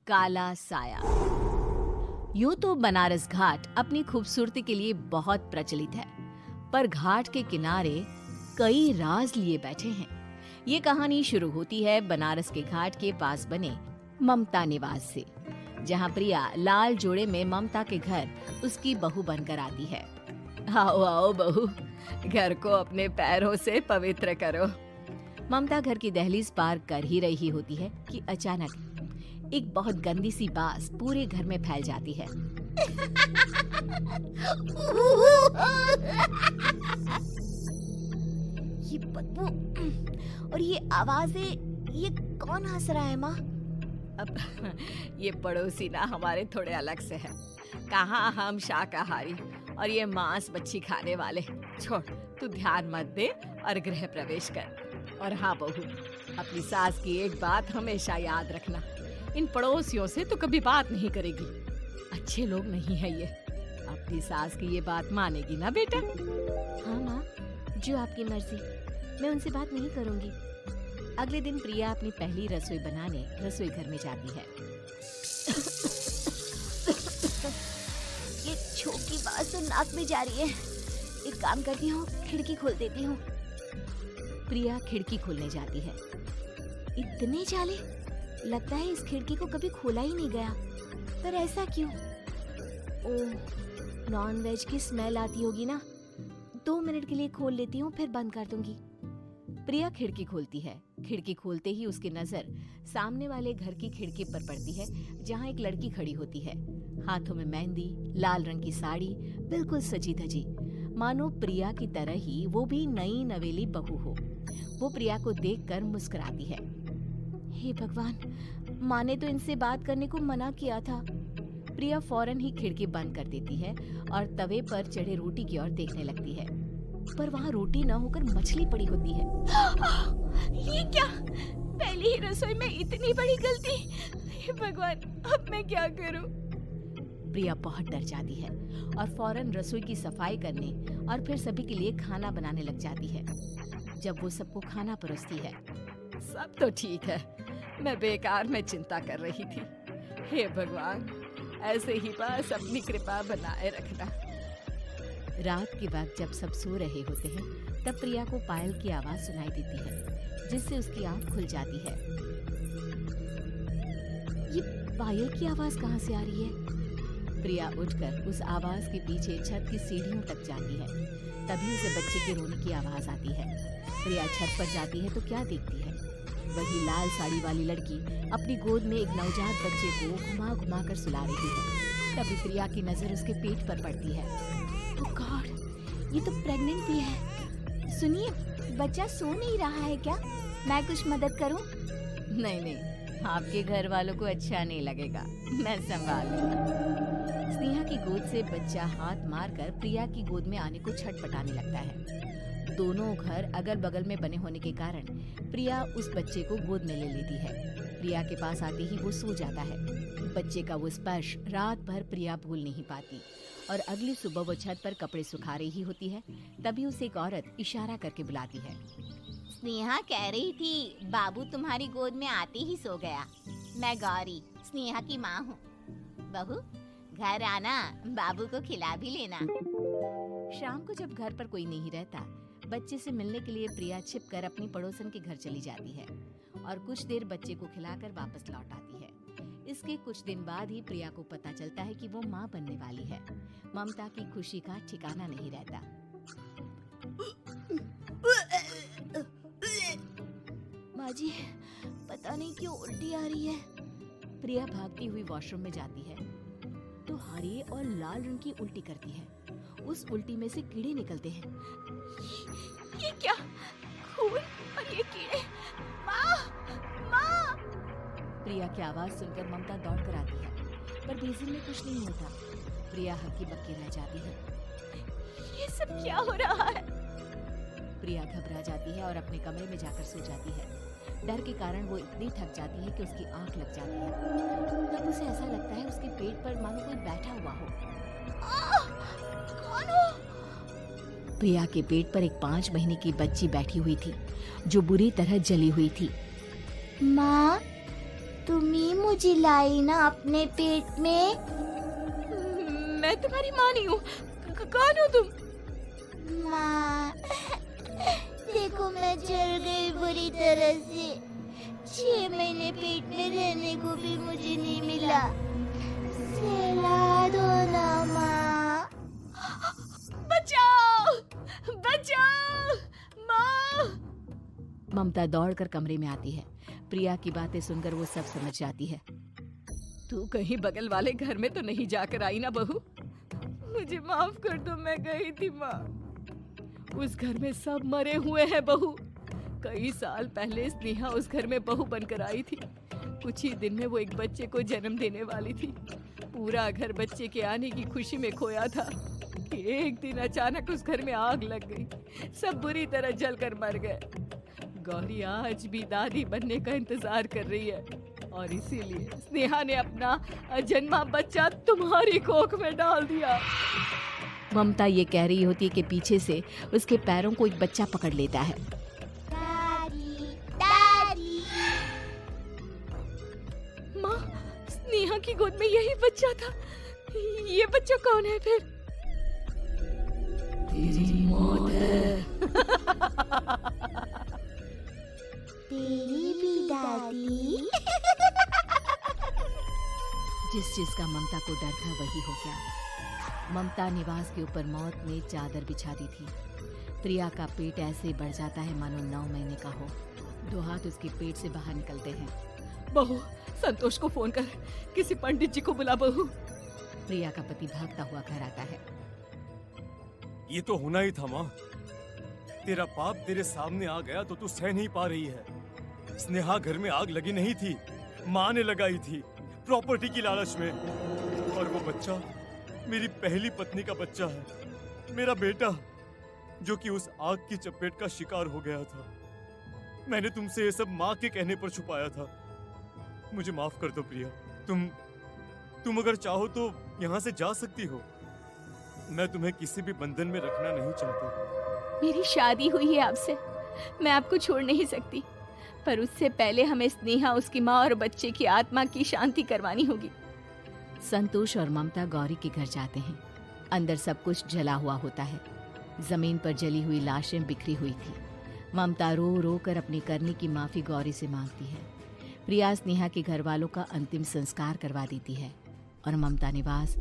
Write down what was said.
काला साया। यूं तो बनारस घाट अपनी खूबसूरती के लिए बहुत प्रचलित है, पर घाट के किनारे कई राज लिए बैठे हैं। ये कहानी शुरू होती है बनारस के घाट के पास बने ममता निवास से, जहां प्रिया लाल जोड़े में ममता के घर उसकी बहू बनकर आती है। आओ आओ बहू, घर को अपने पैरों से पवित्र करो। ममता घर की दहलीज पार कर ही रही होती है कि अचानक एक बहुत गंदी सी बास पूरे घर में फैल जाती है। ये बदबू और ये आवाजें, ये कौन हंस रहा है माँ? अब ये पड़ोसी ना हमारे थोड़े अलग से है। कहाँ हम शाकाहारी और ये मांस मच्छी खाने वाले। छोड़, तू ध्यान मत दे और गृह प्रवेश कर। और हाँ बहू, अपनी सास की एक बात हमेशा याद रखना, इन पड़ोसियों से तो कभी बात नहीं करेगी। अच्छे लोग नहीं है ये। अपनी सास की ये बात मानेगी ना बेटा? हाँ माँ, जो आपकी मर्जी, मैं उनसे बात नहीं करूँगी। अगले दिन प्रिया अपनी पहली रसोई बनाने रसोई घर में जाती है। ये छोक की बात तो नाक में जा रही है। एक काम करती हूँ, खिड़की खोल देती हूँ। प्रिया खिड़की खोलने जाती है। इतने जाले, लगता है इस खिड़की को कभी खोला ही नहीं गया। पर ऐसा क्यों? ओह, नॉन वेज की स्मेल आती होगी ना। 2 मिनट के लिए खोल लेती हूँ, फिर बंद कर दूंगी। प्रिया खिड़की खोलती है। खिड़की खोलते ही उसकी नजर सामने वाले घर की खिड़की पर पड़ती है, जहाँ एक लड़की खड़ी होती है। हाथों में मेहंदी, लाल रंग की साड़ी, बिल्कुल सजी धजी, मानो प्रिया की तरह ही वो भी नई नवेली बहू हो। वो प्रिया को देखकर मुस्कुराती है। हे भगवान, माँ ने तो इनसे बात करने को मना किया था। प्रिया फौरन ही खिड़की बंद कर देती है और तवे पर चढ़े रोटी की ओर देखने लगती है, पर वहाँ रोटी न होकर मछली पड़ी होती है। ये क्या? पहली ही रसोई में इतनी बड़ी गलती। हे भगवान, अब मैं क्या करूं? प्रिया बहुत डर जाती है और फौरन रसोई की सफाई करने और फिर सभी के लिए खाना बनाने लग जाती है। जब वो सबको खाना परोसती है, सब तो ठीक है, मैं बेकार में चिंता कर रही थी। हे भगवान, ऐसे ही बस अपनी कृपा बनाए रखना। रात के वक्त जब सब सो रहे होते हैं, तब प्रिया को पायल की आवाज सुनाई देती है, जिससे उसकी आंख खुल जाती है। ये पायल की आवाज कहाँ से आ रही है? प्रिया उठकर उस आवाज के पीछे छत की सीढ़ियों तक जाती है। तभी उसे बच्चे के रोने की आवाज आती है। प्रिया छत पर जाती है तो क्या देखती है? वही लाल साड़ी वाली लड़की अपनी गोद में एक नवजात बच्चे को घुमा घुमा कर सुला रही है। तभी प्रिया की नजर उसके पेट पर पड़ती है। ओह गॉड, ये तो प्रेग्नेंट भी है। सुनिए, बच्चा सो नहीं रहा है क्या? मैं कुछ मदद करूं? नहीं नहीं, आपके घर वालों को अच्छा नहीं लगेगा, मैं संभाल लूंगी। स्नेहा की गोद से बच्चा हाथ मारकर प्रिया की गोद में आने को छटपटाने लगता है। दोनों घर अगल बगल में बने होने के कारण प्रिया उस बच्चे को गोद में ले लेती है। प्रिया के पास आते ही वो सो जाता है। बच्चे का वो स्पर्श रात भर प्रिया भूल नहीं पाती और अगली सुबह वो छत पर कपड़े सुखा रही होती है। तभी उसे एक औरत इशारा करके बुलाती है। स्नेहा कह रही थी बाबू तुम्हारी गोद में आते ही सो गया। मैं गौरी, स्नेहा की माँ हूँ। बहू, घर आना, बाबू को खिला भी लेना। शाम को जब घर पर कोई नहीं रहता, बच्चे से मिलने के लिए प्रिया छिपकर अपनी पड़ोसन के घर चली जाती है और कुछ देर बच्चे को खिलाकर वापस लौट आती है। इसके कुछ दिन बाद ही प्रिया को पता चलता है कि वो माँ बनने वाली है। ममता की खुशी का ठिकाना नहीं रहता। माँ जी, पता नहीं क्यों उल्टी आ रही है। प्रिया भागती हुई वॉशरूम में जाती है तो हरे और लाल रंग की उल्टी करती है। उस उल्टी में से कीड़े निकलते हैं। ये क्या? खून और ये कीड़े! माँ! माँ! प्रिया की आवाज सुनकर ममता दौड़ कर आती है, पर बेसिन में कुछ नहीं होता। प्रिया हक्की बक्की रह जाती है। ये सब क्या हो रहा है? प्रिया घबरा जाती है और अपने कमरे में जाकर सो जाती है। डर के कारण वो इतनी थक जाती है कि उसकी आंख लग जाती है। तब उसे ऐसा लगता है उसके पेट पर मानो कोई बैठा हुआ हो। कौन हो? प्रिया के पेट पर एक 5 महीने की बच्ची बैठी हुई थी, जो बुरी तरह जली हुई थी। माँ, तुम ही मुझे लाई ना अपने पेट में। मैं तुम्हारी माँ नहीं हूँ। कौन हो तुम? माँ, देखो मैं जल गई बुरी तरह से। 6 महीने पेट में रहने को भी मुझे नहीं मिला। सहला दो ना माँ। बचाओ, बचाओ, माँ। ममता दौड़कर कमरे में आती है। प्रिया की बातें सुनकर वो सब समझ जाती है। तू कहीं बगल वाले घर में तो नहीं जाकर आई ना बहू? मुझे माफ कर दो, मैं गई थी माँ। उस घर में सब मरे हुए हैं बहू। कई साल पहले स्नेहा उस घर में बहू बनकर आई थी। कुछ ही दिन में वो एक बच्चे को जन्म देने वाली थी। पूरा घर बच्चे के आने की खुशी में खोया था कि एक दिन अचानक उस घर में आग लग गई। सब बुरी तरह जलकर मर गए। गौरी आज भी दादी बनने का इंतजार कर रही है और इसीलिए स्नेहा ने अपना अजन्मा बच्चा तुम्हारी कोख में डाल दिया। ममता ये कह रही होती है कि पीछे से उसके पैरों को एक बच्चा पकड़ लेता है। दादी, दादी। माँ, स्नेहा की गोद में यही बच्चा था। ये बच्चा कौन है फिर? तेरी मौत है। तेरी भी दादी। जिस चीज का ममता को डर था वही हो गया। ममता निवास के ऊपर मौत ने चादर बिछा दी थी। प्रिया का पेट ऐसे बढ़ जाता है मानो 9 महीने का हो। 2 हाथ उसके पेट से बाहर निकलते हैं। बहू, संतोष को फोन कर, किसी पंडित जी को बुला बहू। प्रिया का पति भागता हुआ घर आता है। ये तो होना ही था माँ। तेरा पाप तेरे सामने आ गया तो तू सह नहीं पा रही है। स्नेहा घर में आग लगी नहीं थी, माँ ने लगाई थी प्रॉपर्टी की लालच में। और वो बच्चा मेरी पहली पत्नी का बच्चा है, मेरा बेटा, जो कि उस आग की चपेट का शिकार हो गया था। मैंने तुमसे ये सब माँ के कहने पर छुपाया था। मुझे माफ कर दो प्रिया। तुम अगर चाहो तो यहाँ से जा सकती हो। मैं तुम्हें किसी भी बंधन में रखना नहीं चाहता। मेरी शादी हुई है आपसे, मैं आपको छोड़ नहीं सकती, पर उससे पहले हमें स्नेहा, उसकी माँ और बच्चे की आत्मा की शांति करवानी होगी। संतोष और ममता गौरी के घर जाते हैं। अंदर सब कुछ जला हुआ होता है। जमीन पर जली हुई लाशें बिखरी हुई थी। ममता रो रो कर अपने करने की माफी गौरी से मांगती है। प्रिया स्नेहा के घर वालों का अंतिम संस्कार करवा देती है और ममता निवास